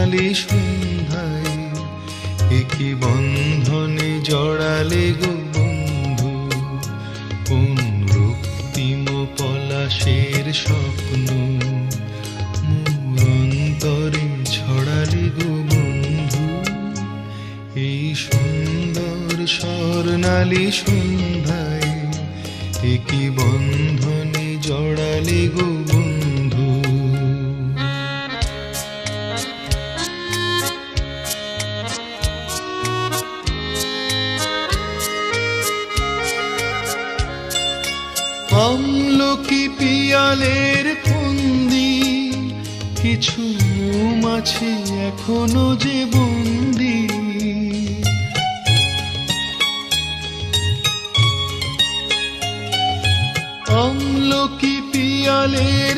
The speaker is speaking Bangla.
স্বর্ণালী সন্ধ্যায় একই বন্ধনে জড়ালে গো বন্ধু, কোন রক্তিম পলাশের স্বপ্ন মোর অন্তরে ছড়ালে গো বন্ধু। এই সুন্দর স্বর্ণালী সন্ধ্যায় একই বন্ধনে জড়ালে গো বন্ধু। আমলকি পিয়ালের ফন্দি কিছু মৌমাছি এখনো যে বন্দি, আমলকি পিয়ালের